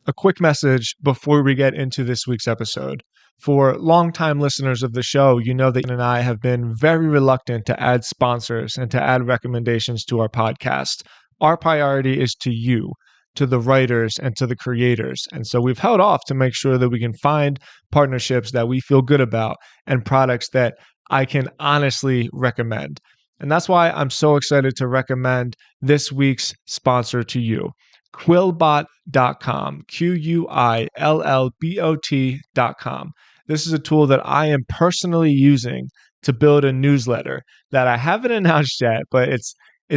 a quick message before we get into this week's episode. For longtime listeners of the show, you know that Ian and I have been very reluctant to add sponsors and to add recommendations to our podcast. Our priority is to you, to the writers, and to the creators. And so we've held off to make sure that we can find partnerships that we feel good about and products that I can honestly recommend. And that's why I'm so excited to recommend this week's sponsor to you, Quillbot.com, Quillbot.com. This is a tool that I am personally using to build a newsletter that I haven't announced yet, but it's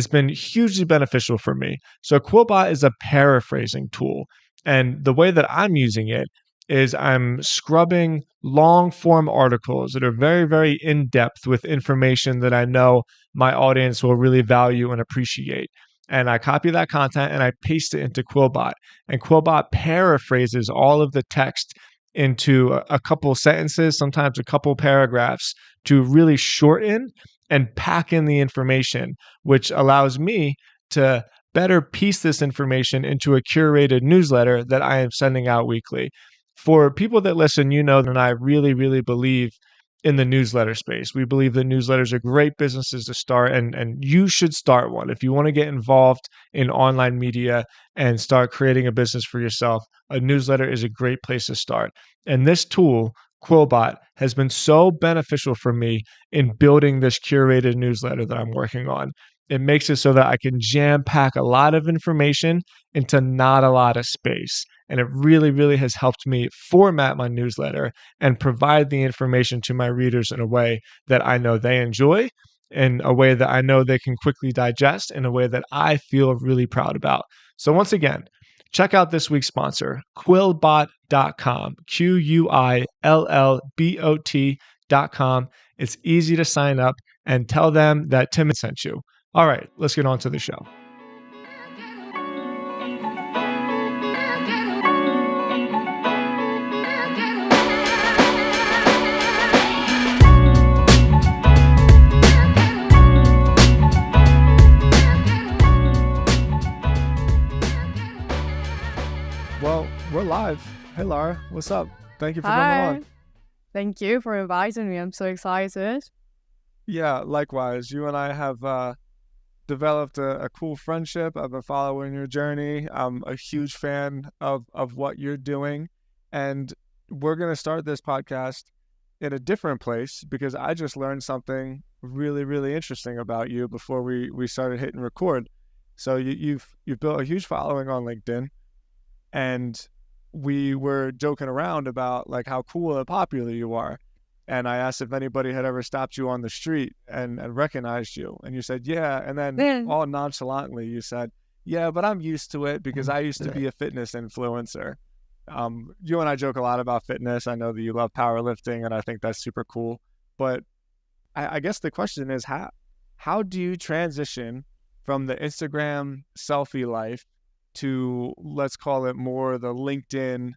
been hugely beneficial for me. So Quillbot is a paraphrasing tool. And the way that I'm using it is I'm scrubbing long form articles that are very, very in depth with information that I know my audience will really value and appreciate. And I copy that content and I paste it into Quillbot. And Quillbot paraphrases all of the text into a couple sentences, sometimes a couple paragraphs, to really shorten and pack in the information, which allows me to better piece this information into a curated newsletter that I am sending out weekly. For people that listen, you know that I really, really believe in the newsletter space. We believe that newsletters are great businesses to start, and you should start one. If you want to get involved in online media and start creating a business for yourself, a newsletter is a great place to start. And this tool, Quillbot, has been so beneficial for me in building this curated newsletter that I'm working on. It makes it so that I can jam pack a lot of information into not a lot of space. And it really, really has helped me format my newsletter and provide the information to my readers in a way that I know they enjoy, in a way that I know they can quickly digest, in a way that I feel really proud about. So once again, check out this week's sponsor, Quillbot.com, Quillbot.com. It's easy to sign up, and tell them that Tim sent you. All right, let's get on to the show. Well, we're live. Hey, Lara, what's up? Thank you for coming on. Thank you for inviting me. I'm so excited. Yeah, likewise. You and I have developed a cool friendship. I've been following your journey. I'm a huge fan of what you're doing. And we're going to start this podcast in a different place because I just learned something really, really interesting about you before we started hitting record. So you've built a huge following on LinkedIn, and we were joking around about like how cool and popular you are. And I asked if anybody had ever stopped you on the street and recognized you. And you said, yeah. And then all nonchalantly, you said, yeah, but I'm used to it because I used to be a fitness influencer. You and I joke a lot about fitness. I know that you love powerlifting, and I think that's super cool. But I guess the question is, how do you transition from the Instagram selfie life to, let's call it more the LinkedIn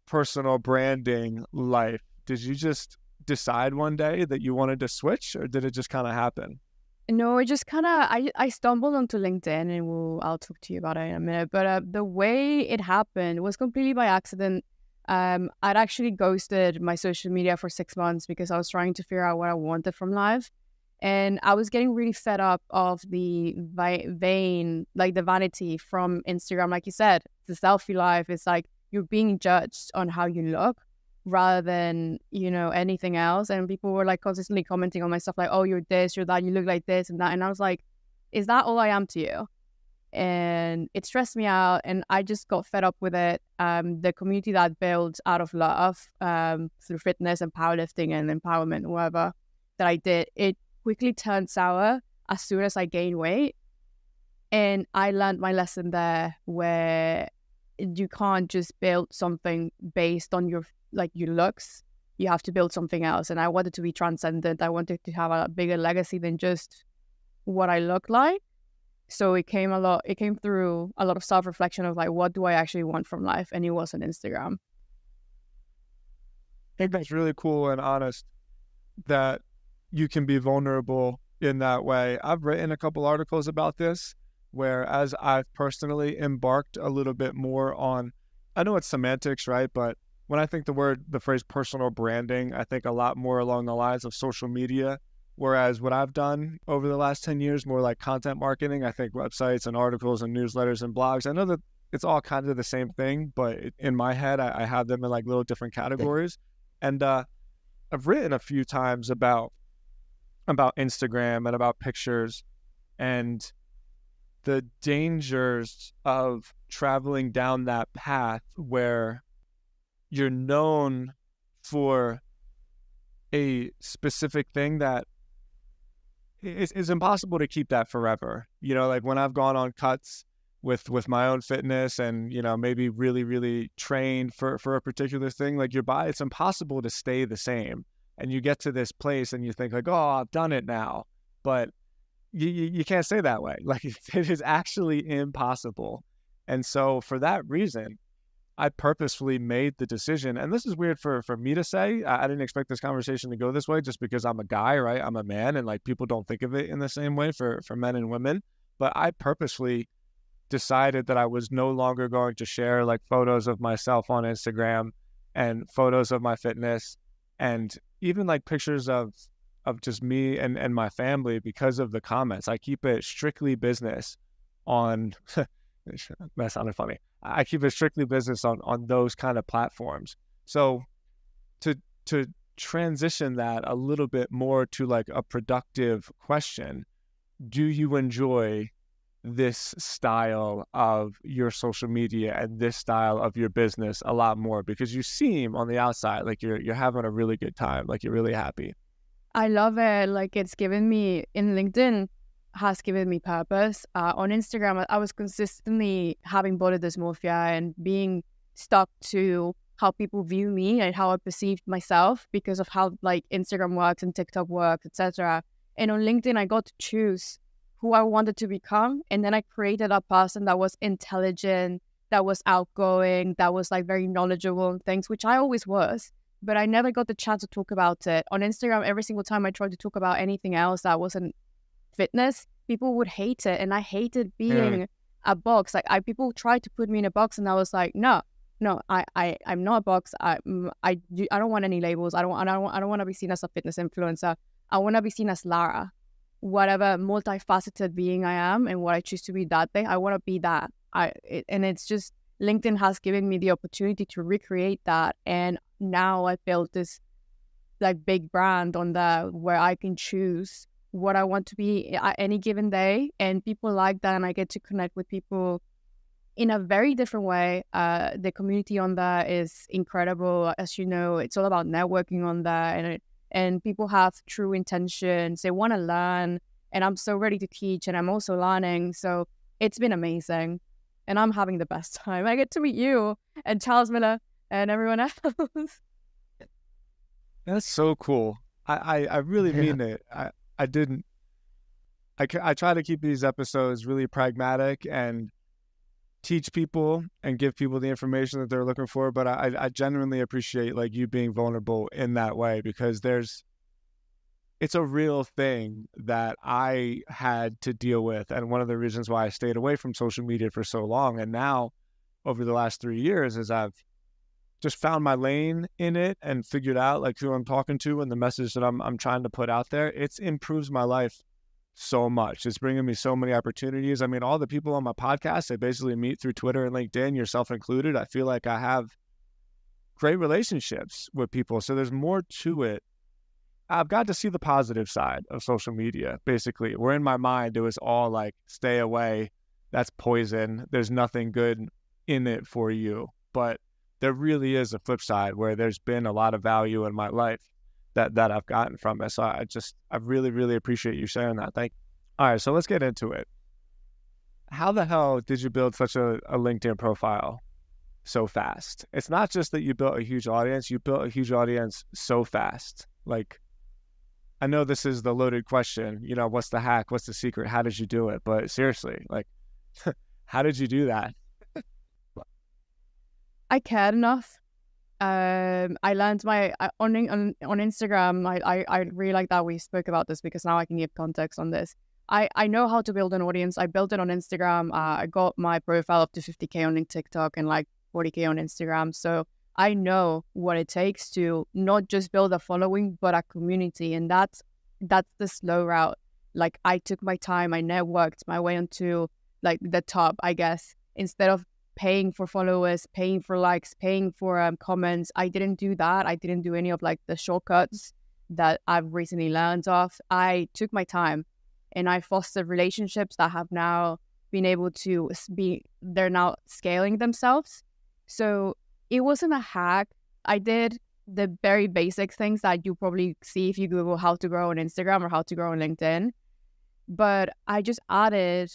personal branding life? Did you just decide one day that you wanted to switch, or did it just kind of happen? No, it just kind of, I stumbled onto LinkedIn, and I'll talk to you about it in a minute. But the way it happened was completely by accident. I'd actually ghosted my social media for 6 months because I was trying to figure out what I wanted from life. And I was getting really fed up of the the vanity from Instagram. Like you said, the selfie life is like you're being judged on how you look rather than, anything else. And people were like consistently commenting on my stuff like, oh, you're this, you're that, you look like this and that. And I was like, is that all I am to you? And it stressed me out, and I just got fed up with it. The community that I built out of love through fitness and powerlifting and empowerment, whatever that I did, it quickly turned sour as soon as I gained weight. And I learned my lesson there, where you can't just build something based on your looks. You have to build something else. And I wanted to be transcendent. I wanted to have a bigger legacy than just what I look like. So it came through a lot of self-reflection of like, what do I actually want from life? And it wasn't Instagram. I think that's really cool and honest that you can be vulnerable in that way. I've written a couple articles about this, where as I've personally embarked a little bit more on I know it's semantics, right? But when I think the phrase personal branding, I think a lot more along the lines of social media. Whereas what I've done over the last 10 years, more like content marketing, I think websites and articles and newsletters and blogs, I know that it's all kind of the same thing, but in my head, I have them in like little different categories. And I've written a few times about Instagram and about pictures and the dangers of traveling down that path where you're known for a specific thing that it's impossible to keep that forever. You know, like when I've gone on cuts with my own fitness and, you know, maybe really, really trained for a particular thing, like your body, it's impossible to stay the same. And you get to this place and you think like, oh, I've done it now. But you can't stay that way. Like it is actually impossible. And so for that reason, I purposefully made the decision, and this is weird for me to say. I didn't expect this conversation to go this way just because I'm a guy, right? I'm a man, and like people don't think of it in the same way for men and women. But I purposely decided that I was no longer going to share like photos of myself on Instagram and photos of my fitness and even like pictures of just me and my family because of the comments. I keep it strictly business on that sounded funny. I keep it strictly business on those kind of platforms. So to transition that a little bit more to like a productive question, do you enjoy this style of your social media and this style of your business a lot more? Because you seem on the outside like you're having a really good time, like you're really happy. I love it. Like it's given me in LinkedIn has given me purpose. On Instagram, I was consistently having body dysmorphia and being stuck to how people view me and how I perceived myself because of how like Instagram works and TikTok works, etc. And on LinkedIn, I got to choose who I wanted to become. And then I created a person that was intelligent, that was outgoing, that was like very knowledgeable and things, which I always was. But I never got the chance to talk about it. On Instagram, every single time I tried to talk about anything else that wasn't fitness, people would hate it. And I hated being a box. Like people tried to put me in a box and I was like, no, I'm not a box. I don't want any labels. I don't want to be seen as a fitness influencer. I want to be seen as Lara, whatever multifaceted being I am and what I choose to be that day. I want to be that. And it's just LinkedIn has given me the opportunity to recreate that. And now I built this like big brand on that where I can choose what I want to be at any given day. And people like that. And I get to connect with people in a very different way. The community on that is incredible. As you know, it's all about networking on that. And people have true intentions. They want to learn. And I'm so ready to teach. And I'm also learning. So it's been amazing. And I'm having the best time. I get to meet you and Charles Miller and everyone else. That's so cool. I really mean it. I try to keep these episodes really pragmatic and teach people and give people the information that they're looking for. But I genuinely appreciate like you being vulnerable in that way because it's a real thing that I had to deal with. And one of the reasons why I stayed away from social media for so long. And now over the last 3 years, as I've just found my lane in it and figured out like who I'm talking to and the message that I'm trying to put out there, it's improves my life so much. It's bringing me so many opportunities. I mean, all the people on my podcast, I basically meet through Twitter and LinkedIn, yourself included. I feel like I have great relationships with people. So there's more to it. I've got to see the positive side of social media, basically. Where in my mind, it was all like, stay away. That's poison. There's nothing good in it for you. But there really is a flip side where there's been a lot of value in my life that I've gotten from it. So I really, really appreciate you sharing that. Thank you. All right, so let's get into it. How the hell did you build such a LinkedIn profile so fast? It's not just that you built a huge audience, you built a huge audience so fast. Like, I know this is the loaded question, you know, what's the hack? What's the secret? How did you do it? But seriously, like, how did you do that? I cared enough. I learned on Instagram. I really like that we spoke about this because now I can give context on this. I know how to build an audience. I built it on Instagram. I got my profile up to 50K on TikTok in like 40K on Instagram. So I know what it takes to not just build a following, but a community. And that's the slow route. Like I took my time, I networked my way onto like the top, I guess, instead of paying for followers, paying for likes, paying for comments. I didn't do that. I didn't do any of like the shortcuts that I've recently learned of. I took my time and I fostered relationships that have now been able to they're now scaling themselves. So it wasn't a hack. I did the very basic things that you probably see if you Google how to grow on Instagram or how to grow on LinkedIn. But I just added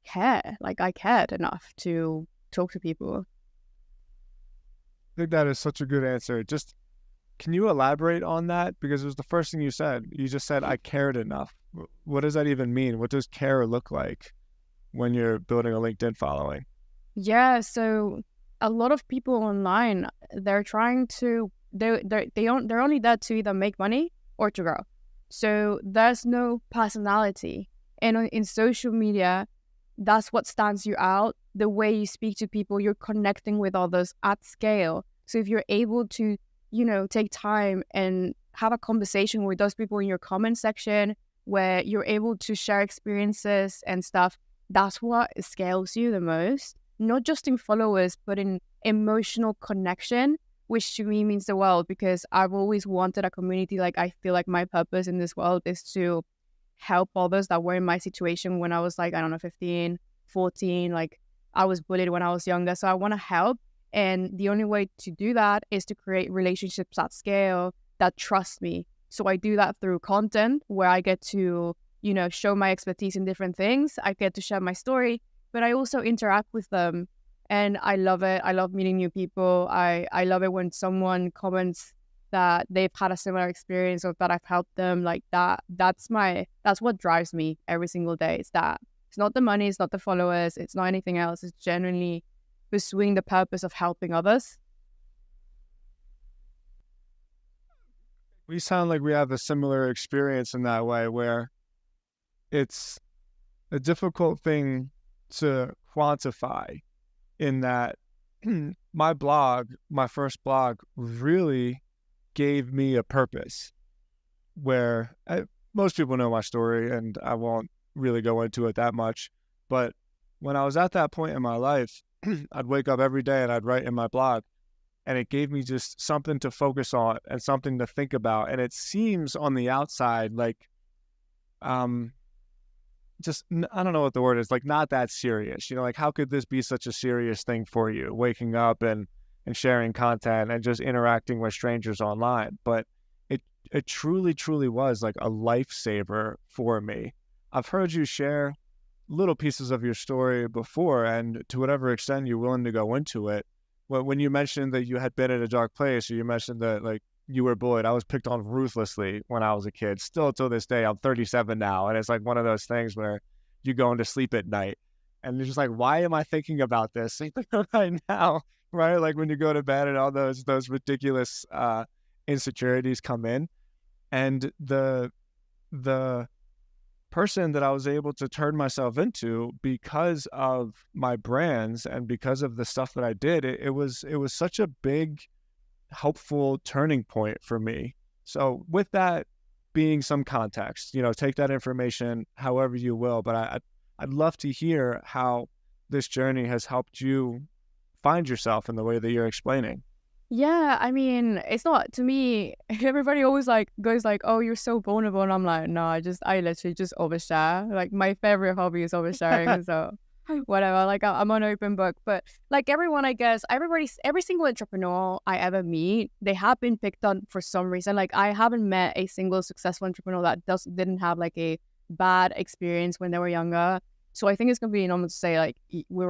care. Like I cared enough to talk to people. I think that is such a good answer. Just can you elaborate on that? Because it was the first thing you said. You just said, I cared enough. What does that even mean? What does care look like when you're building a LinkedIn following? Yeah, so a lot of people online, they're trying to they're only there to either make money or to grow. So there's no personality. And in social media, that's what stands you out. The way you speak to people, you're connecting with others at scale. So if you're able to, take time and have a conversation with those people in your comment section where you're able to share experiences and stuff, that's what scales you the most. Not just in followers, but in emotional connection, which to me means the world because I've always wanted a community. Like I feel like my purpose in this world is to help others that were in my situation when I was like, I don't know, 15, 14, like I was bullied when I was younger. So I want to help. And the only way to do that is to create relationships at scale that trust me. So I do that through content where I get to, show my expertise in different things. I get to share my story, but I also interact with them. And I love it. I love meeting new people. I love it when someone comments that they've had a similar experience or that I've helped them. Like that's what drives me every single day. It's that. It's not the money, it's not the followers, it's not anything else. It's genuinely pursuing the purpose of helping others. We sound like we have a similar experience in that way where it's a difficult thing to quantify in that my first blog really gave me a purpose where most people know my story and I won't really go into it that much. But when I was at that point in my life, I'd wake up every day and I'd write in my blog and it gave me just something to focus on and something to think about. And it seems on the outside like, just, I don't know what the word is, like not that serious, like how could this be such a serious thing for you, waking up and sharing content and just interacting with strangers online? But it truly, truly was like a lifesaver for me. I've heard you share little pieces of your story before, and to whatever extent you're willing to go into it. When you mentioned that you had been in a dark place, or you mentioned that like you were bullied, I was picked on ruthlessly when I was a kid. Still till this day, I'm 37 now, and it's like one of those things where you go into sleep at night, and you're just like, why am I thinking about this right now? Right, like when you go to bed and all those ridiculous insecurities come in, and the person that I was able to turn myself into because of my brands and because of the stuff that I did, it was such a big, helpful turning point for me. So with that being some context, take that information however you will, but I'd love to hear how this journey has helped you find yourself in the way that you're explaining. Yeah, I mean, it's not to me. Everybody always like goes like, "Oh, you're so vulnerable," and I'm like, "No, I literally just overshare. Like my favorite hobby is oversharing, so whatever. Like I'm an open book." But like everyone, I guess every single entrepreneur I ever meet, they have been picked on for some reason. Like I haven't met a single successful entrepreneur that didn't have like a bad experience when they were younger. So I think it's completely normal to say like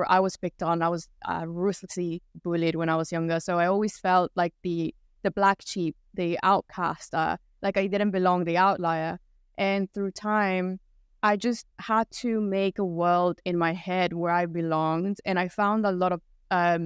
I was picked on. I was ruthlessly bullied when I was younger. So I always felt like the black sheep, the outcast, like I didn't belong, the outlier. And through time, I just had to make a world in my head where I belonged. And I found a lot of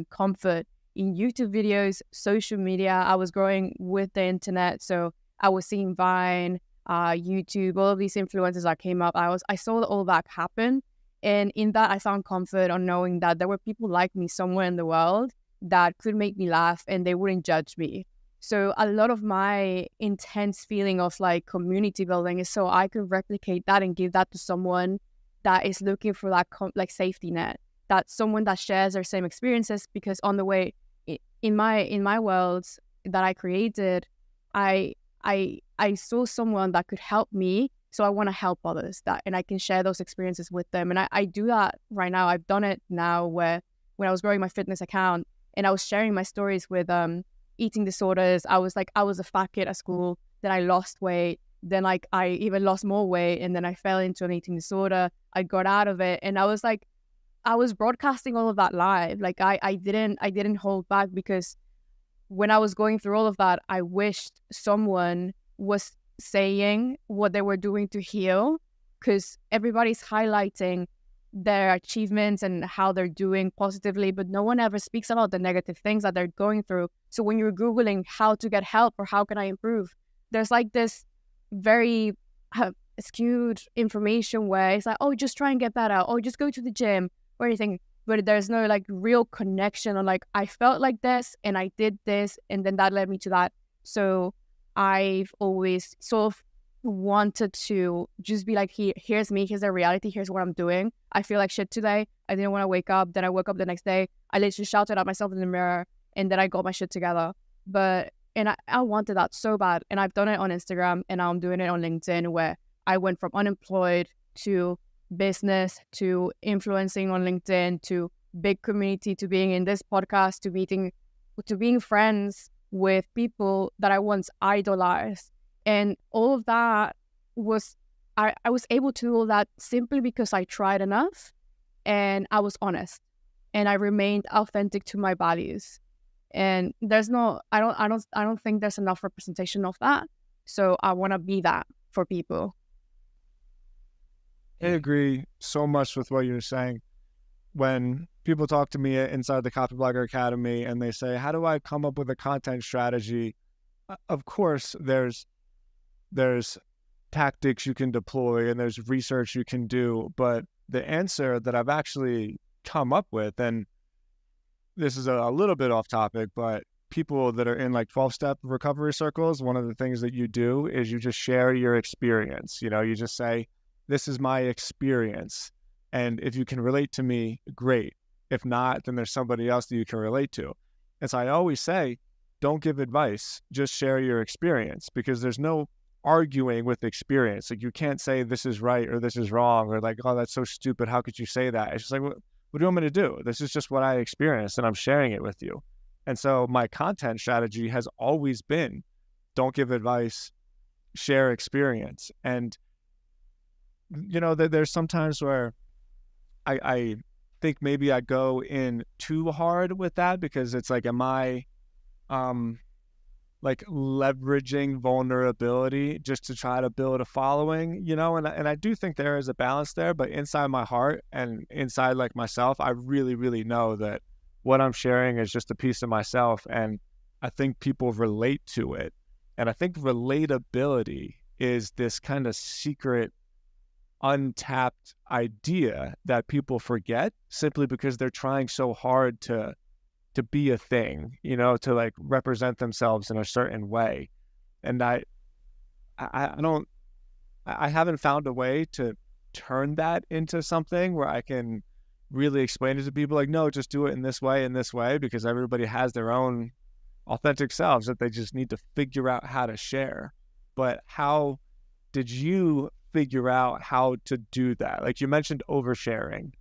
comfort in YouTube videos, social media. I was growing with the internet. So I was seeing Vine, YouTube, all of these influencers that came up. I saw all that happen. And in that, I found comfort on knowing that there were people like me somewhere in the world that could make me laugh and they wouldn't judge me. So a lot of my intense feeling of like community building is so I could replicate that and give that to someone that is looking for that like safety net, that someone that shares their same experiences. Because on the way in my world that I created, I saw someone that could help me. So I want to help others that, and I can share those experiences with them. And I do that right now. I've done it now where when I was growing my fitness account and I was sharing my stories with eating disorders. I was a fat kid at school. Then I lost weight. Then like I even lost more weight, and then I fell into an eating disorder. I got out of it, and I was broadcasting all of that live. Like I didn't hold back, because when I was going through all of that, I wished someone was saying what they were doing to heal, because everybody's highlighting their achievements and how they're doing positively, but no one ever speaks about the negative things that they're going through. So when you're Googling how to get help or how can I improve, there's like this very skewed information where it's like, oh, just try and get better, or just go to the gym or anything. But there's no like real connection on like, I felt like this and I did this and then that led me to that. So I've always sort of wanted to just be like, here's me, here's the reality, here's what I'm doing. I feel like shit today. I didn't want to wake up. Then I woke up the next day. I literally shouted at myself in the mirror, and then I got my shit together. And I wanted that so bad. And I've done it on Instagram, and now I'm doing it on LinkedIn, where I went from unemployed to business to influencing on LinkedIn to big community to being in this podcast to being friends with people that I once idolized. And all of that was, I was able to do all that simply because I tried enough and I was honest and I remained authentic to my values. And I don't think there's enough representation of that. So I want to be that for people. I agree so much with what you're saying. When people talk to me inside the Copy Blogger Academy and they say, how do I come up with a content strategy? Of course, there's tactics you can deploy and there's research you can do. But the answer that I've actually come up with, and this is a little bit off topic, but people that are in like 12-step recovery circles, one of the things that you do is you just share your experience. You just say, this is my experience. And if you can relate to me, great. If not, then there's somebody else that you can relate to. And so I always say, don't give advice, just share your experience, because there's no arguing with experience. Like, you can't say this is right or this is wrong, or like, oh, that's so stupid, how could you say that? It's just like, what do you want me to do? This is just what I experienced and I'm sharing it with you. And so my content strategy has always been, don't give advice, share experience. And there's sometimes where I think maybe I go in too hard with that, because it's like, am I like leveraging vulnerability just to try to build a following, and I do think there is a balance there, but inside my heart and inside like myself, I really, really know that what I'm sharing is just a piece of myself, and I think people relate to it. And I think relatability is this kind of secret, untapped idea that people forget simply because they're trying so hard to be a thing, to like represent themselves in a certain way. And I haven't found a way to turn that into something where I can really explain it to people like, no, just do it in this way, because everybody has their own authentic selves that they just need to figure out how to share. But how did you figure out how to do that? Like, you mentioned oversharing.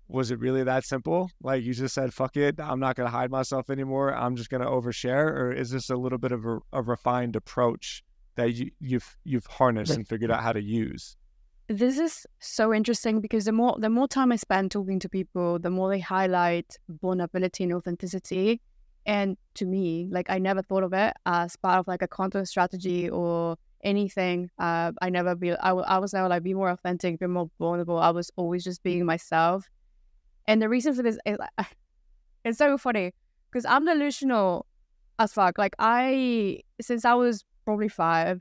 Was it really that simple? Like, you just said, fuck it, I'm not going to hide myself anymore, I'm just going to overshare? Or is this a little bit of a refined approach that you've harnessed and figured out how to use? This is so interesting, because the more time I spend talking to people, the more they highlight vulnerability and authenticity. And to me, like, I never thought of it as part of like a content strategy or anything. I was never like, be more authentic, be more vulnerable. I was always just being myself. And the reason for this is, it's so funny, because I'm delusional as fuck. Like, since I was probably 5,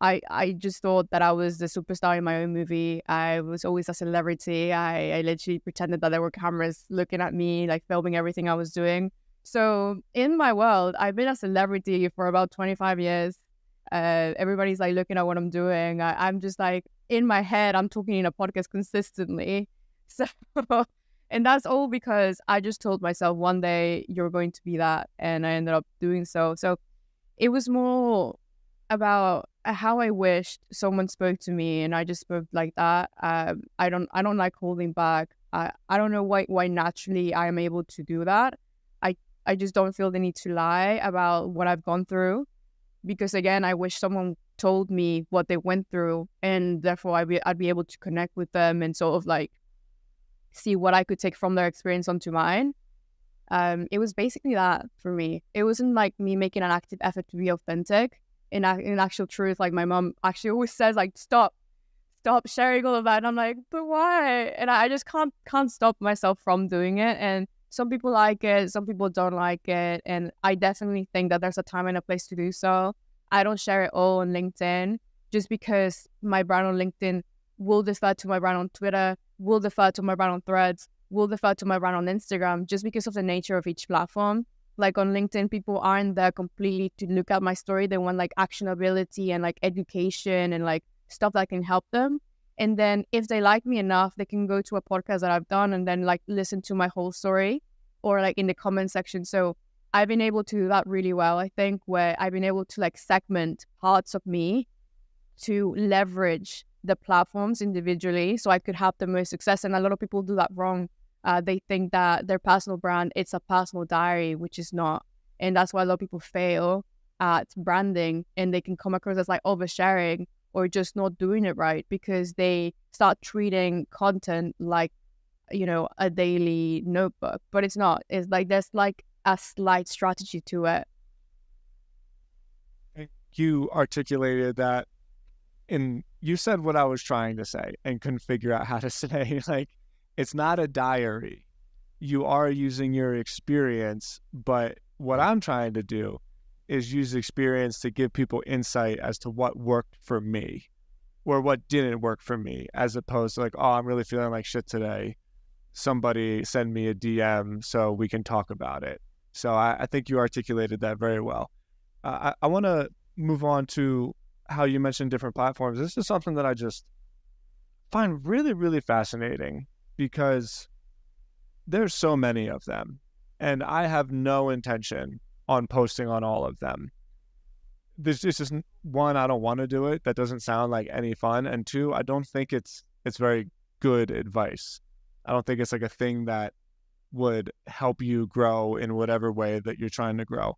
I just thought that I was the superstar in my own movie. I was always a celebrity. I literally pretended that there were cameras looking at me, like filming everything I was doing. So in my world, I've been a celebrity for about 25 years. Everybody's like looking at what I'm doing. I'm just like in my head, I'm talking in a podcast consistently. So, and that's all because I just told myself one day you're going to be that, and I ended up doing so. So it was more about how I wished someone spoke to me, and I just spoke like that. I don't like holding back. I don't know why naturally I am able to do that. I just don't feel the need to lie about what I've gone through, because again, I wish someone told me what they went through, and therefore I'd be able to connect with them and sort of like see what I could take from their experience onto mine. It was basically that for me. It wasn't like me making an active effort to be authentic. In actual truth, like my mom actually always says, like, stop sharing all of that, and I'm like, but why? And I just can't stop myself from doing it. And some people like it, some people don't like it, and I definitely think that there's a time and a place to do so. I don't share it all on LinkedIn just because my brand on LinkedIn will defer to my brand on Twitter, will defer to my brand on Threads, will defer to my brand on Instagram, just because of the nature of each platform. Like on LinkedIn, people aren't there completely to look at my story. They want like actionability and like education and like stuff that can help them. And then if they like me enough, they can go to a podcast that I've done and then like listen to my whole story, or like in the comment section. So I've been able to do that really well, I think, where I've been able to like segment parts of me to leverage the platforms individually so I could have the most success. And a lot of people do that wrong. They think that their personal brand, it's a personal diary, which is not. And that's why a lot of people fail at branding, and they can come across as like oversharing or just not doing it right because they start treating content like, you know, a daily notebook. But it's not. It's like there's like a slight strategy to it. You articulated that, and you said what I was trying to say and couldn't figure out how to say. Like, it's not a diary. You are using your experience, but what I'm trying to do is use experience to give people insight as to what worked for me or what didn't work for me, as opposed to like, oh, I'm really feeling like shit today. Somebody send me a DM so we can talk about it. So I think you articulated that very well. I want to move on to how you mentioned different platforms. This is something that I just find really, really fascinating because there's so many of them, and I have no intention on posting on all of them. There's just one, I don't want to do it. That doesn't sound like any fun. And two, I don't think it's very good advice. I don't think it's like a thing that would help you grow in whatever way that you're trying to grow.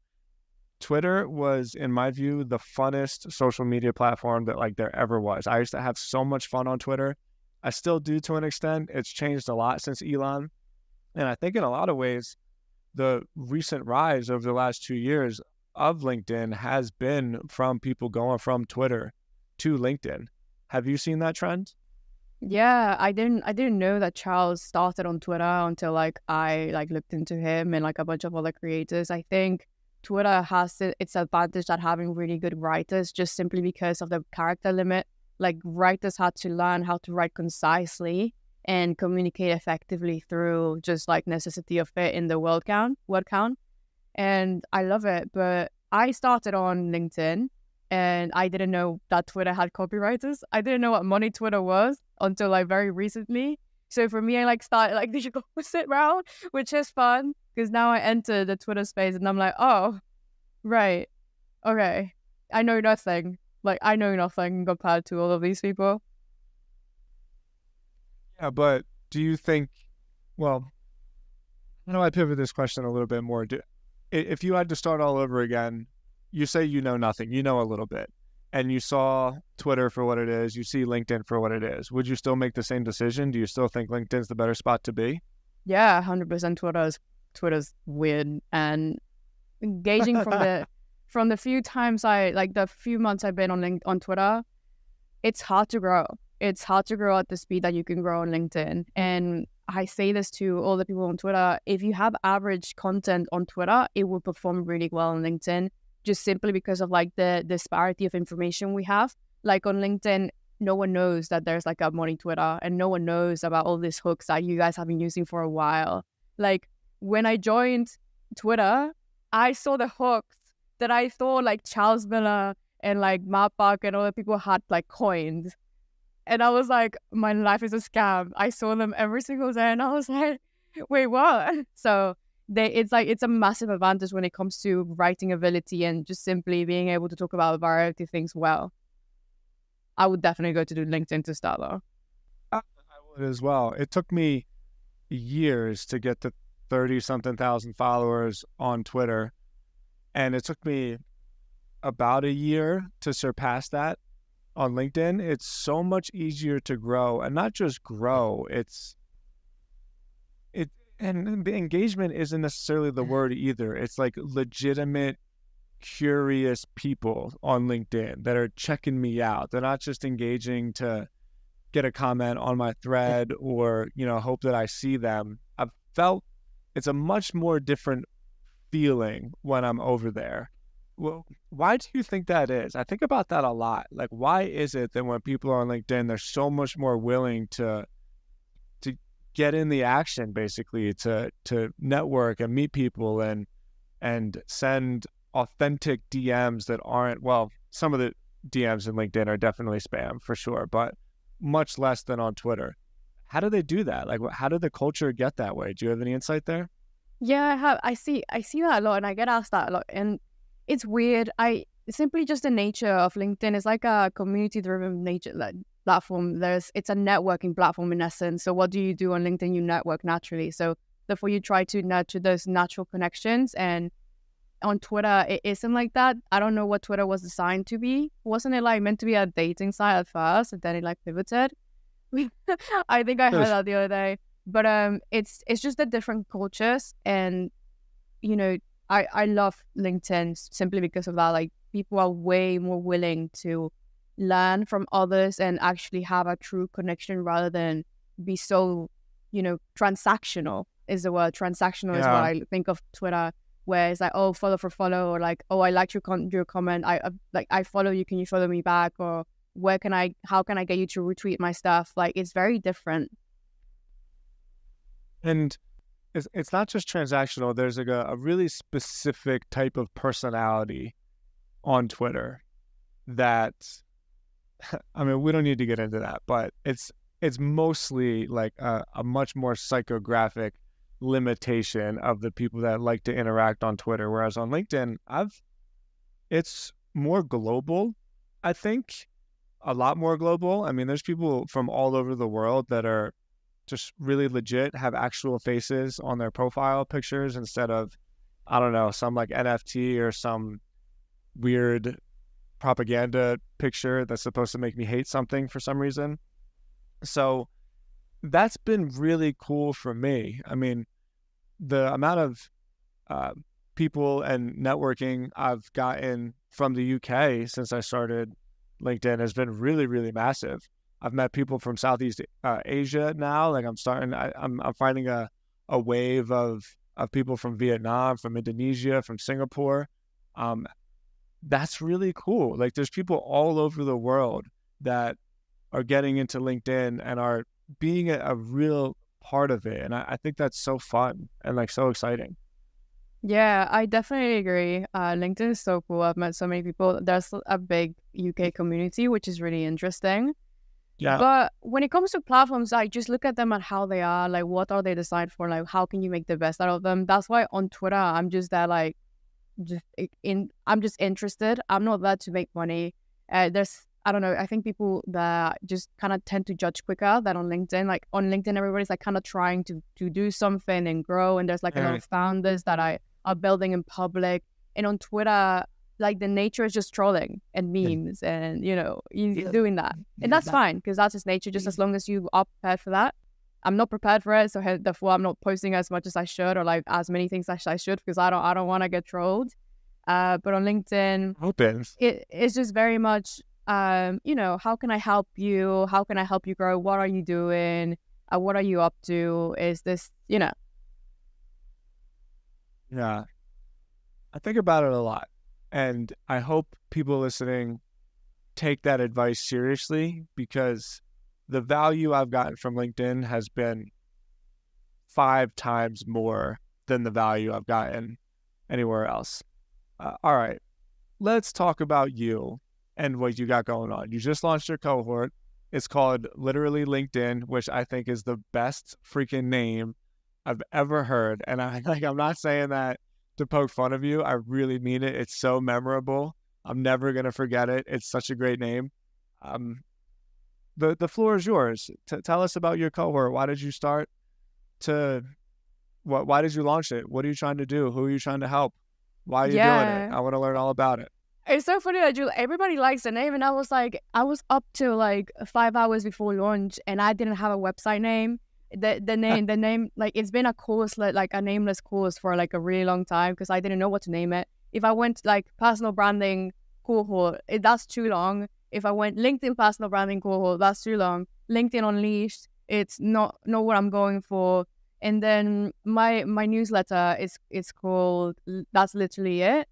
Twitter was, in my view, the funnest social media platform that like there ever was. I used to have so much fun on Twitter. I still do to an extent. It's changed a lot since Elon. And I think in a lot of ways, the recent rise over the last 2 years of LinkedIn has been from people going from Twitter to LinkedIn. Have you seen that trend? Yeah, I didn't know that Charles started on Twitter until like I like looked into him and like a bunch of other creators. I think Twitter has its advantage at having really good writers just simply because of the character limit. Like writers had to learn how to write concisely and communicate effectively through just like necessity of it in the word count. And I love it. But I started on LinkedIn and I didn't know that Twitter had copywriters. I didn't know what money Twitter was until like very recently. So for me, I like started like the opposite route, which is fun because now I enter the Twitter space and I'm like, oh, right, okay, I know nothing. Like I know nothing compared to all of these people. Yeah, but do you think, well, how do I pivot this question a little bit more? If you had to start all over again, you say you know nothing, you know a little bit, and you saw Twitter for what it is, you see LinkedIn for what it is, would you still make the same decision? Do you still think LinkedIn's the better spot to be? Yeah, 100%. Twitter's weird, and engaging from the few times the few months I've been on Twitter, it's hard to grow. It's hard to grow at the speed that you can grow on LinkedIn. And I say this to all the people on Twitter. If you have average content on Twitter, it will perform really well on LinkedIn, just simply because of like the disparity of information we have. like on LinkedIn, no one knows that there's like a morning Twitter, and no one knows about all these hooks that you guys have been using for a while. Like when I joined Twitter, I saw the hooks that I thought like Charles Miller and like Matt Buck and other people had like coined. And I was like, my life is a scam. I saw them every single day and I was like, wait, what? So it's a massive advantage when it comes to writing ability and just simply being able to talk about a variety of things well. I would definitely go to do LinkedIn to start though. I would as well. It took me years to get to 30 something thousand followers on Twitter. And it took me about a year to surpass that on LinkedIn. It's so much easier to grow, and not just grow. And the engagement isn't necessarily the word either. It's like legitimate, curious people on LinkedIn that are checking me out. They're not just engaging to get a comment on my thread or, hope that I see them. I've felt it's a much more different feeling when I'm over there. Well, why do you think that is? I think about that a lot. Like, why is it that when people are on LinkedIn, they're so much more willing to get in the action, basically, to network and meet people and send authentic DMs that aren't, well, some of the DMs in LinkedIn are definitely spam for sure, but much less than on Twitter. How do they do that? Like, how did the culture get that way? Do you have any insight there? Yeah, I have. I see that a lot, and I get asked that a lot, and it's weird. Simply just the nature of LinkedIn is like a community-driven nature platform. It's a networking platform in essence. So what do you do on LinkedIn? You network naturally. So therefore, you try to nurture those natural connections. And on Twitter, it isn't like that. I don't know what Twitter was designed to be. Wasn't it like meant to be a dating site at first, and then it like pivoted? I think I heard that the other day. But it's just the different cultures, and I love LinkedIn simply because of that. Like people are way more willing to learn from others and actually have a true connection rather than be so, transactional is the word. Transactional is what I think of Twitter, where it's like, oh, follow for follow, or like, oh, I liked your comment. I follow you. Can you follow me back? Or how can I get you to retweet my stuff? Like it's very different. And it's not just transactional. There's like a really specific type of personality on Twitter that, I mean, we don't need to get into that, but it's mostly like a much more psychographic limitation of the people that like to interact on Twitter. Whereas on LinkedIn, it's more global, I think, a lot more global. I mean, there's people from all over the world that are just really legit, have actual faces on their profile pictures instead of, I don't know, some like NFT or some weird propaganda picture that's supposed to make me hate something for some reason. So that's been really cool for me. I mean, the amount of people and networking I've gotten from the UK since I started LinkedIn has been really, really massive. I've met people from Southeast Asia now. Like I'm finding a wave of people from Vietnam, from Indonesia, from Singapore. That's really cool. Like there's people all over the world that are getting into LinkedIn and are being a real part of it. And I think that's so fun and like so exciting. Yeah, I definitely agree. LinkedIn is so cool. I've met so many people. There's a big UK community, which is really interesting. Yeah. But when it comes to platforms, I just look at them and how they are, like what are they designed for, like how can you make the best out of them. That's why on Twitter I'm just there, like I'm just interested. I'm not there to make money. I don't know, I think people that just kind of tend to judge quicker than on LinkedIn. Like on LinkedIn, everybody's like kind of trying to do something and grow, and there's like a lot of founders that are building in public. And on Twitter, like the nature is just trolling and memes and, you're doing that. And that's fine because that's its nature, just as long as you are prepared for that. I'm not prepared for it, so therefore I'm not posting as much as I should or like as many things as I should because I don't want to get trolled. But on LinkedIn, it's just very much, how can I help you? How can I help you grow? What are you doing? What are you up to? Is this, Yeah. I think about it a lot. And I hope people listening take that advice seriously, because the value I've gotten from LinkedIn has been 5 times more than the value I've gotten anywhere else. All right, let's talk about you and what you got going on. You just launched your cohort. It's called literally LinkedIn, which I think is the best freaking name I've ever heard. And I'm not saying that to poke fun of you. I really mean it. It's so memorable. I'm never gonna forget it. It's such a great name. The floor is yours. Tell us about your cohort. Why did you start to why did you launch it? What are you trying to do? Who are you trying to help? Why are you doing it? I want to learn all about it. It's so funny that everybody likes the name, and I was up to like 5 hours before launch, and I didn't have a website name. The name, like, it's been a course, like a nameless course for like a really long time, because I didn't know what to name it. If I went like personal branding cohort, that's too long. If I went LinkedIn personal branding cohort, that's too long. LinkedIn Unleashed, it's not what I'm going for. And then my newsletter is called That's Literally It.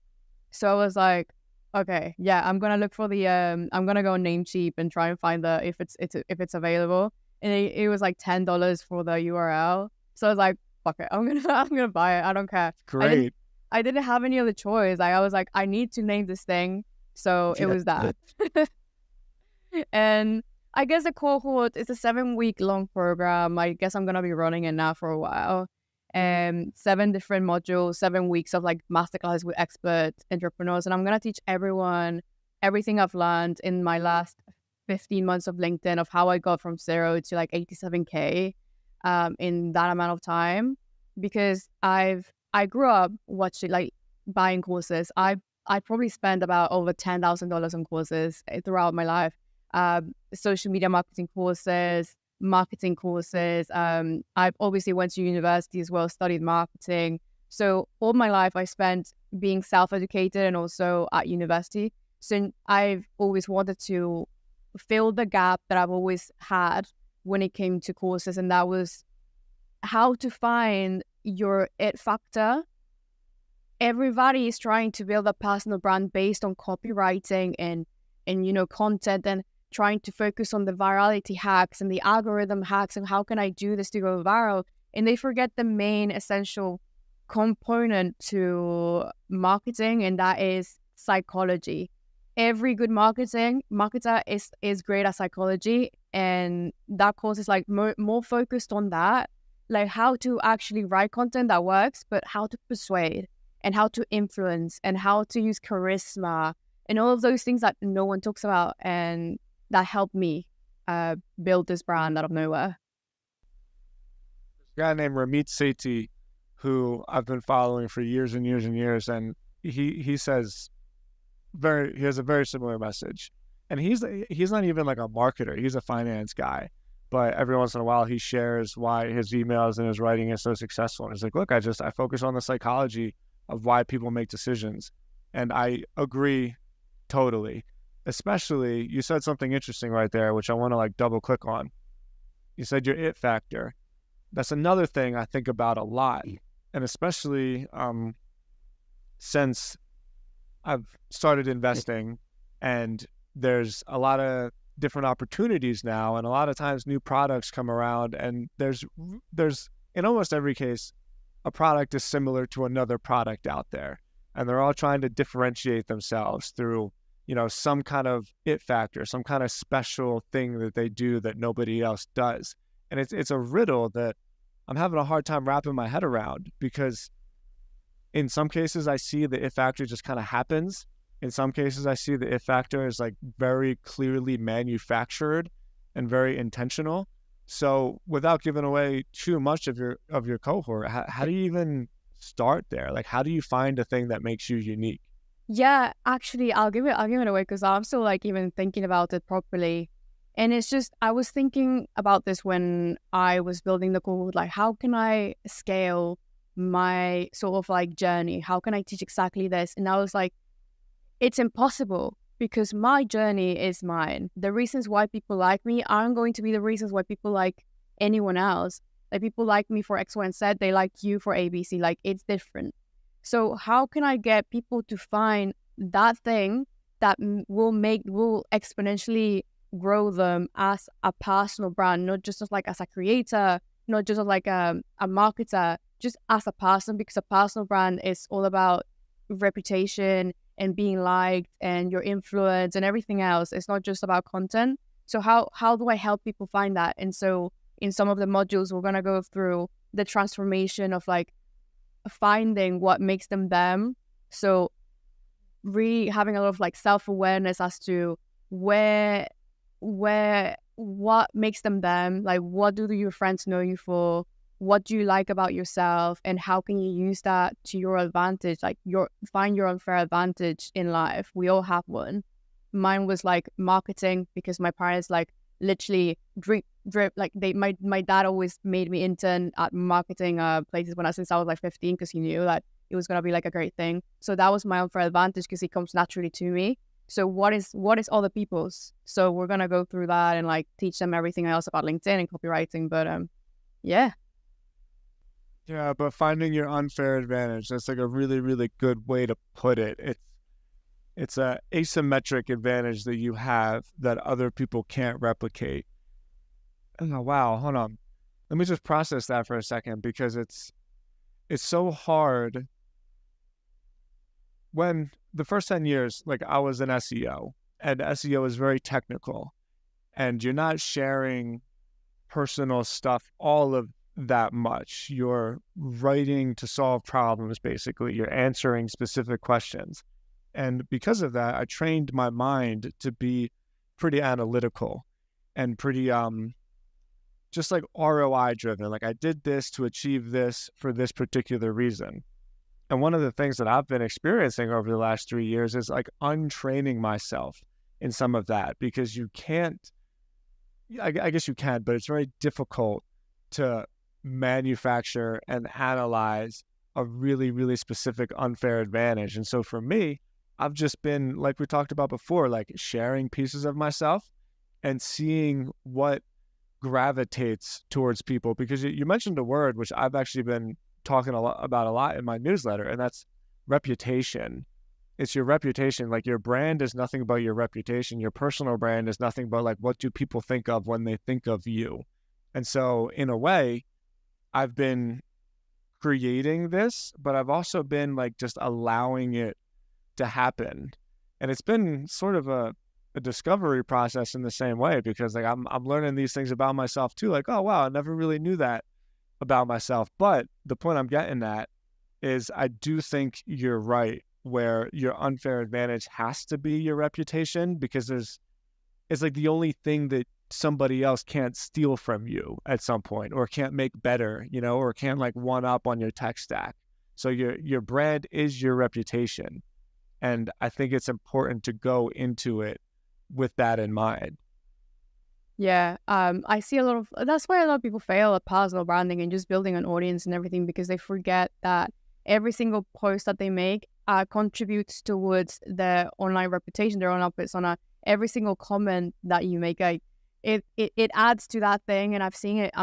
So I was like, okay, yeah, I'm gonna look for the I'm gonna go on Namecheap and try and find if it's available. And it was like $10 for the URL. So I was like, fuck it, I'm gonna buy it. I don't care. Great. I didn't have any other choice. I was like, I need to name this thing. So it was that. And I guess the cohort is a 7-week long program. I guess I'm going to be running it now for a while. 7 different modules, 7 weeks of like masterclass with expert entrepreneurs. And I'm going to teach everyone everything I've learned in my last 15 months of LinkedIn, of how I got from 0 to like 87K in that amount of time. Because I grew up watching, like, buying courses. I probably spent about over $10,000 on courses throughout my life. Social media marketing courses, marketing courses. I've obviously went to university as well, studied marketing. So all my life I spent being self-educated and also at university. So I've always wanted to fill the gap that I've always had when it came to courses. And that was how to find your it factor. Everybody is trying to build a personal brand based on copywriting and content, and trying to focus on the virality hacks and the algorithm hacks and how can I do this to go viral. And they forget the main essential component to marketing, and that is psychology. Every good marketer is great at psychology, and that course is like more focused on that, like how to actually write content that works, but how to persuade and how to influence and how to use charisma and all of those things that no one talks about. And that helped me build this brand out of nowhere. A guy named Ramit Sethi, who I've been following for years and years and years, and he says he has a very similar message. And he's not even like a marketer; he's a finance guy. But every once in a while, he shares why his emails and his writing is so successful. And he's like, "Look, I focus on the psychology of why people make decisions," and I agree totally. Especially, you said something interesting right there, which I want to like double click on. You said your it factor. That's another thing I think about a lot. And especially since I've started investing, and there's a lot of different opportunities now, and a lot of times new products come around, and there's in almost every case, a product is similar to another product out there, and they're all trying to differentiate themselves through some kind of it factor, some kind of special thing that they do that nobody else does. And it's a riddle that I'm having a hard time wrapping my head around, because in some cases I see the it factor just kind of happens. In some cases I see the it factor is like very clearly manufactured and very intentional. So without giving away too much of your cohort, how do you even start there? Like, how do you find a thing that makes you unique? Yeah, actually, I'll give it away, because I'm still like even thinking about it properly. And it's just, I was thinking about this when I was building the cohort, like, how can I scale my sort of like journey? How can I teach exactly this? And I was like, it's impossible, because my journey is mine. The reasons why people like me aren't going to be the reasons why people like anyone else. Like, people like me for X, Y, and Z. They like you for ABC. Like, it's different. So how can I get people to find that thing that will exponentially grow them as a personal brand, not just as a creator, not just as a marketer, just as a person, because a personal brand is all about reputation and being liked and your influence and everything else. It's not just about content. So how do I help people find that? And so in some of the modules, we're going to go through the transformation of finding what makes them them. So really having a lot of self-awareness as to what makes them them, what do your friends know you for, what do you like about yourself, and how can you use that to your advantage, find your unfair advantage in life. We all have one. Mine was marketing, because my parents literally drip my dad always made me intern at marketing places since I was 15, because he knew that it was going to be a great thing. So that was my unfair advantage, because it comes naturally to me. So what is other people's? So we're going to go through that and teach them everything else about LinkedIn and copywriting. But yeah. Yeah, but finding your unfair advantage, that's a really, really good way to put it. It's a asymmetric advantage that you have that other people can't replicate. Oh, wow, hold on. Let me just process that for a second, because it's so hard. When the first 10 years, I was an SEO, and SEO is very technical, and you're not sharing personal stuff all of that much. You're writing to solve problems, basically. You're answering specific questions. And because of that, I trained my mind to be pretty analytical and pretty just ROI driven. I did this to achieve this for this particular reason. And one of the things that I've been experiencing over the last 3 years is untraining myself in some of that, because you can't, I guess you can, but it's very difficult to manufacture and analyze a really, really specific unfair advantage. And so for me, I've just been, like we talked about before, sharing pieces of myself and seeing what gravitates towards people. Because you mentioned a word which I've actually been talking about a lot in my newsletter, and that's reputation. It's your reputation. Your brand is nothing but your reputation. Your personal brand is nothing but what do people think of when they think of you. And so in a way, I've been creating this, but I've also been just allowing it to happen. And it's been sort of a discovery process in the same way, because I'm learning these things about myself too. Oh wow, I never really knew that about myself. But the point I'm getting at is I do think you're right, where your unfair advantage has to be your reputation, because it's the only thing that somebody else can't steal from you at some point, or can't make better, or can't one up on your tech stack. So your brand is your reputation. And I think it's important to go into it with that in mind. Yeah, I see that's why a lot of people fail at personal branding and just building an audience and everything, because they forget that every single post that they make contributes towards their online reputation, their online persona. Every single comment that you make, it adds to that thing. And I'm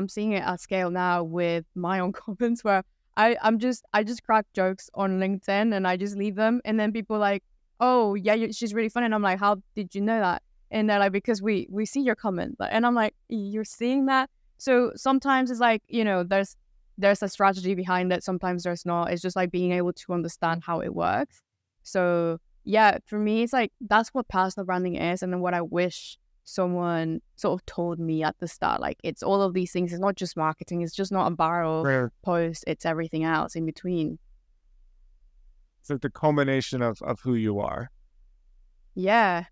seeing it at scale now with my own comments, where I just crack jokes on LinkedIn and I just leave them, and then people oh yeah, she's really funny, and I'm how did you know that? And they're because we see your comment, and I'm you're seeing that. So sometimes it's there's a strategy behind it, sometimes there's not. It's just being able to understand how it works. So yeah, for me it's that's what personal branding is, and then what I wish someone sort of told me at the start. It's all of these things. It's not just marketing. It's just not a viral post. It's everything else in between. It's the culmination of who you are. Yeah.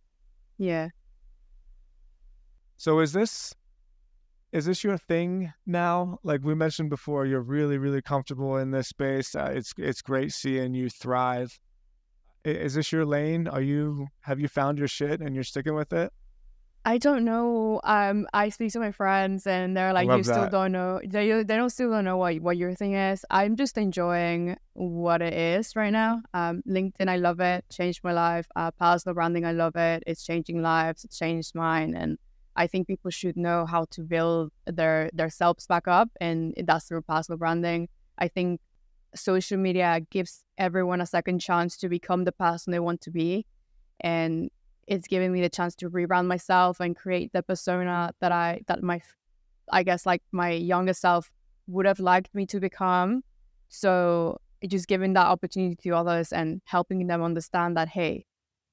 So is this your thing now? We mentioned before, you're really, really comfortable in this space. It's great seeing you thrive. Is this your lane? Have you found your shit and you're sticking with it? I don't know. I speak to my friends and they're you still don't know. They still don't know what your thing is. I'm just enjoying what it is right now. LinkedIn, I love it. Changed my life. Personal branding, I love it. It's changing lives. It's changed mine. And I think people should know how to build their selves back up, and that's through personal branding. I think social media gives everyone a second chance to become the person they want to be. And it's giving me the chance to rebrand myself and create the persona that I guess like my younger self would have liked me to become. So it's just giving that opportunity to others and helping them understand that, hey,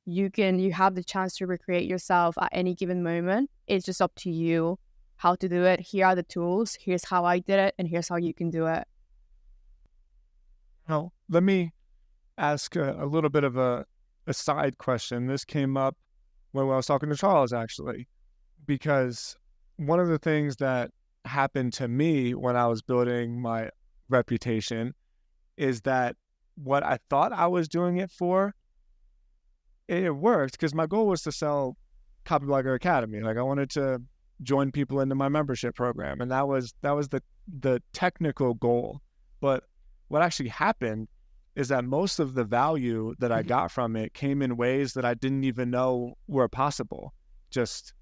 you have the chance to recreate yourself at any given moment. It's just up to you how to do it. Here are the tools. Here's how I did it, and here's how you can do it. Now, let me ask a little bit of a side question. This came up when I was talking to Charles, actually, because one of the things that happened to me when I was building my reputation is that what I thought I was doing it for, it worked because my goal was to sell Copyblogger Academy. Like I wanted to join people into my membership program, and that was the technical goal. But what actually happened is that most of the value that I got from it came in ways that I didn't even know were possible. Just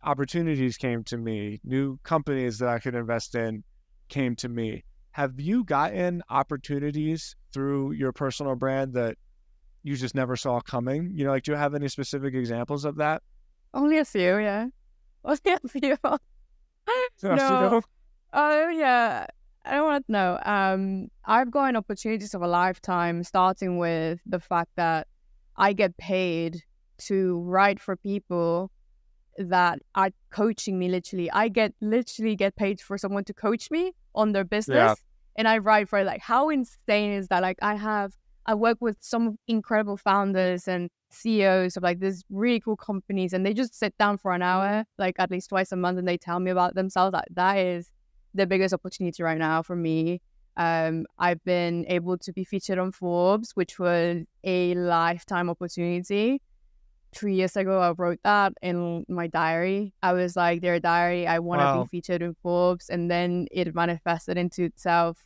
opportunities came to me, new companies that I could invest in came to me. Have you gotten opportunities through your personal brand that you just never saw coming? You know, like, do you have any specific examples of that? Only a few, yeah. Only a few. You No. know? Oh, yeah. I don't want to know. I've gotten opportunities of a lifetime, starting with the fact that I get paid to write for people that are coaching me. Literally, I get paid for someone to coach me on their business, and I write for it. Like, how insane is that? Like, I work with some incredible founders and CEOs of like these really cool companies, and they just sit down for an hour, like at least twice a month, and they tell me about themselves. That is the biggest opportunity right now for me. I've been able to be featured on Forbes, which was a lifetime opportunity. 3 years ago, I wrote that in my diary. I was like, "Dear diary, I want to be featured in Forbes," and then it manifested into itself.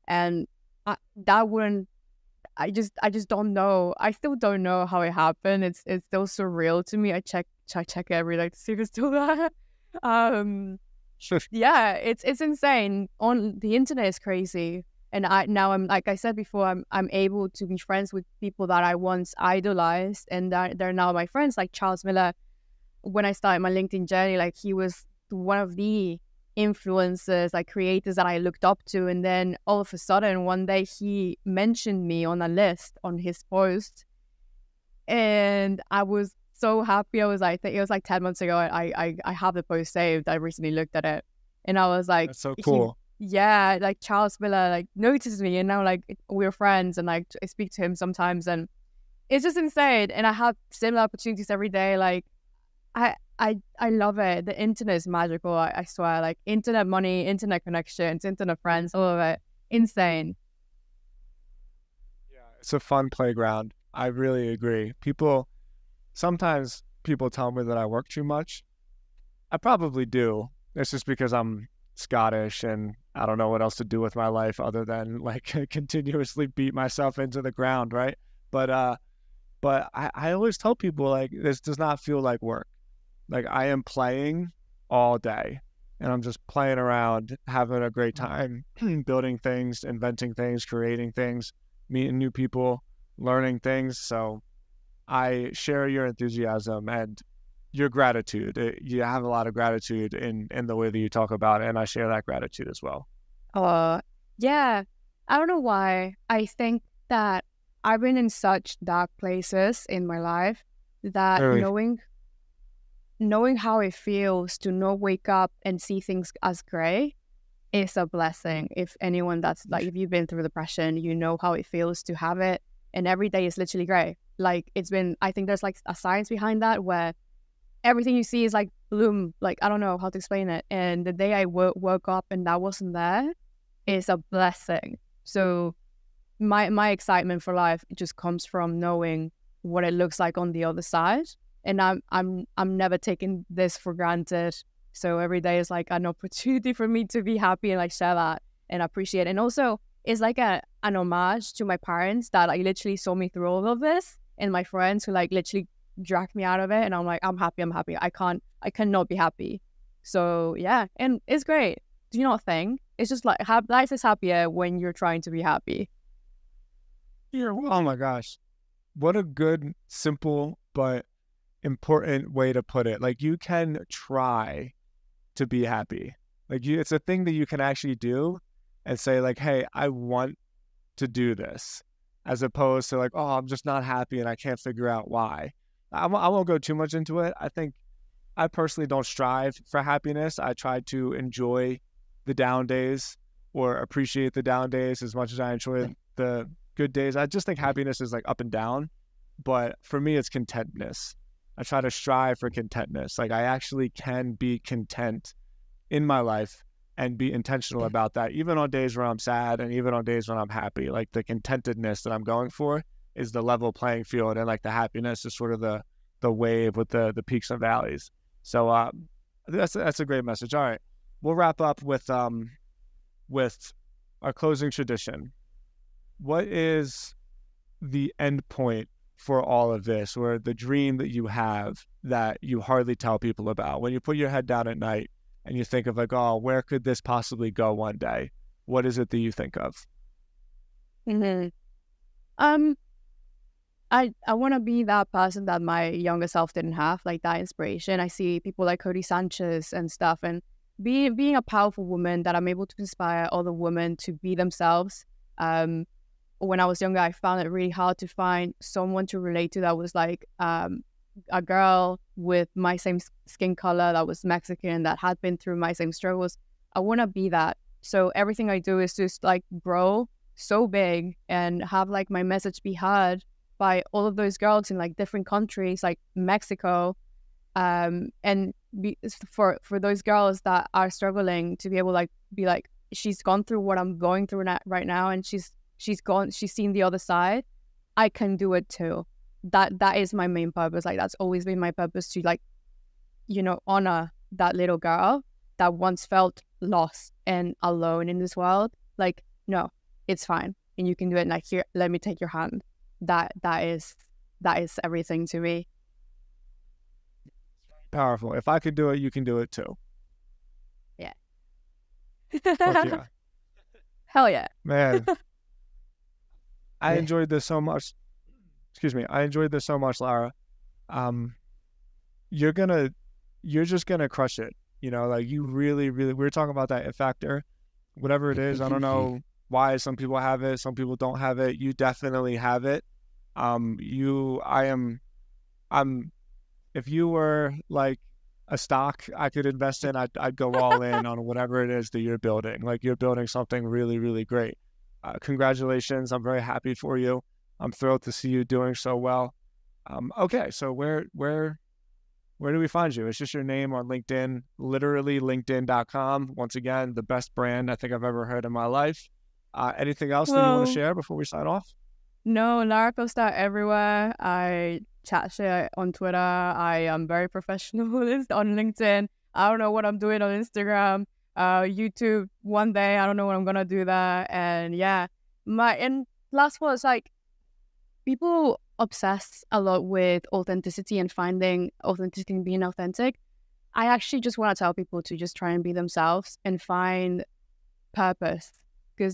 And that wouldn't. I just don't know. I still don't know how it happened. It's still surreal to me. I check it every day to see if it's still there. Yeah, it's insane. On the internet is crazy. And I'm like I said before, I'm able to be friends with people that I once idolized, and they're now my friends. Like Charles Miller, when I started my LinkedIn journey, like he was one of the influencers, like creators that I looked up to, and then all of a sudden one day he mentioned me on a list on his post, and I was so happy. I was like, it was like 10 months ago. I have the post saved. I recently looked at it, and I was like, that's so cool. Yeah, like Charles Miller like noticed me, and now like we're friends, and like I speak to him sometimes, and it's just insane. And I have similar opportunities every day. Like I love it. The internet is magical. I swear. Like internet money, internet connections, internet friends, all of it, insane. Yeah, it's a fun playground. I really agree. Sometimes people tell me that I work too much. I probably do. It's just because I'm Scottish and I don't know what else to do with my life other than like continuously beat myself into the ground, right? But I always tell people like this does not feel like work. Like I am playing all day and I'm just playing around, having a great time, building things, inventing things, creating things, meeting new people, learning things. So I share your enthusiasm and your gratitude. You have a lot of gratitude in the way that you talk about it, and I share that gratitude as well. Yeah. I don't know why. I think that I've been in such dark places in my life that knowing how it feels to not wake up and see things as gray is a blessing. If anyone that's like, if you've been through depression, you know how it feels to have it, and every day is literally gray. Like I think there's like a science behind that where everything you see is like bloom. Like I don't know how to explain it. And the day I woke up and that wasn't there is a blessing. So my excitement for life just comes from knowing what it looks like on the other side. And I'm never taking this for granted. So every day is like an opportunity for me to be happy and like share that and appreciate. And also it's like an homage to my parents that like literally saw me through all of this, and my friends who like literally dragged me out of it. And I'm like, I'm happy. I cannot be happy. So yeah, and it's great. Do you not think? It's just like life is happier when you're trying to be happy. Yeah. Oh my gosh. What a good, simple, but important way to put it. Like, you can try to be happy. Like, it's a thing that you can actually do and say like, hey, I want to do this, as opposed to like, oh, I'm just not happy and I can't figure out why. I won't go too much into it. I think I personally don't strive for happiness. I try to enjoy the down days, or appreciate the down days as much as I enjoy the good days. I just think happiness is like up and down, but for me, it's contentness. I try to strive for contentness. Like, I actually can be content in my life and be intentional about that, even on days where I'm sad and even on days when I'm happy. Like, the contentedness that I'm going for is the level playing field, and like the happiness is sort of the wave with the peaks and valleys. So that's a great message. All right, we'll wrap up with our closing tradition. What is the end point for all of this, or the dream that you have that you hardly tell people about? When you put your head down at night and you think of like, oh, where could this possibly go one day? What is it that you think of? Mm-hmm. I want to be that person that my younger self didn't have, like that inspiration. I see people like Cody Sanchez and stuff, and being a powerful woman that I'm able to inspire other women to be themselves. When I was younger, I found it really hard to find someone to relate to that was like a girl with my same skin color, that was Mexican, that had been through my same struggles. I want to be that. So everything I do is just like grow so big and have like my message be heard by all of those girls in like different countries, like Mexico, and for those girls that are struggling to be able like be like, she's gone through what I'm going through right now, and she's seen the other side. I can do it too. That is my main purpose. Like, that's always been my purpose, to like, honor that little girl that once felt lost and alone in this world. Like, no, it's fine, and you can do it. Like, here, let me take your hand. That is everything to me. Powerful. If I could do it, you can do it too. Yeah. Fuck yeah. Hell yeah. Man, I enjoyed this so much. Excuse me. I enjoyed this so much, Lara. You're just gonna crush it. Like, you really, really, we were talking about that it factor, whatever it is. I don't know why some people have it, some people don't have it. You definitely have it. If you were like a stock I could invest in, I'd go all in on whatever it is that you're building. Like, you're building something really, really great. Congratulations. I'm very happy for you. I'm thrilled to see you doing so well. Okay. So where do we find you? It's just your name on LinkedIn, literally linkedin.com. Once again, the best brand I think I've ever heard in my life. Anything else that you want to share before we sign off? No, laraacostar everywhere. I chat shit on Twitter. I am very professional on LinkedIn. I don't know what I'm doing on Instagram. YouTube one day. I don't know when I'm gonna do that. And yeah, and last was like, people obsess a lot with authenticity and finding authenticity and being authentic. I actually just want to tell people to just try and be themselves and find purpose, because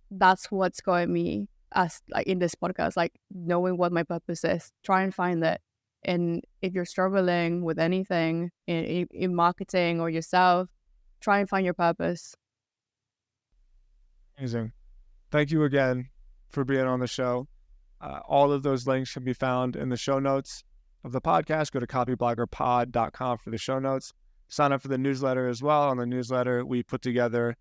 that's what's got me as like in this podcast, like knowing what my purpose is. Try and find it. And if you're struggling with anything in marketing or yourself, try and find your purpose. Amazing. Thank you again for being on the show. All of those links can be found in the show notes of the podcast. Go to copybloggerpod.com for the show notes. Sign up for the newsletter as well. On the newsletter, we put together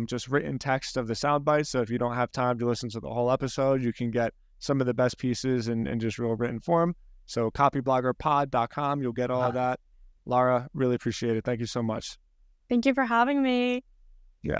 just written text of the sound bites. So if you don't have time to listen to the whole episode, you can get some of the best pieces in just real written form. So copybloggerpod.com, you'll get all of that. Lara, really appreciate it. Thank you so much. Thank you for having me. Yeah.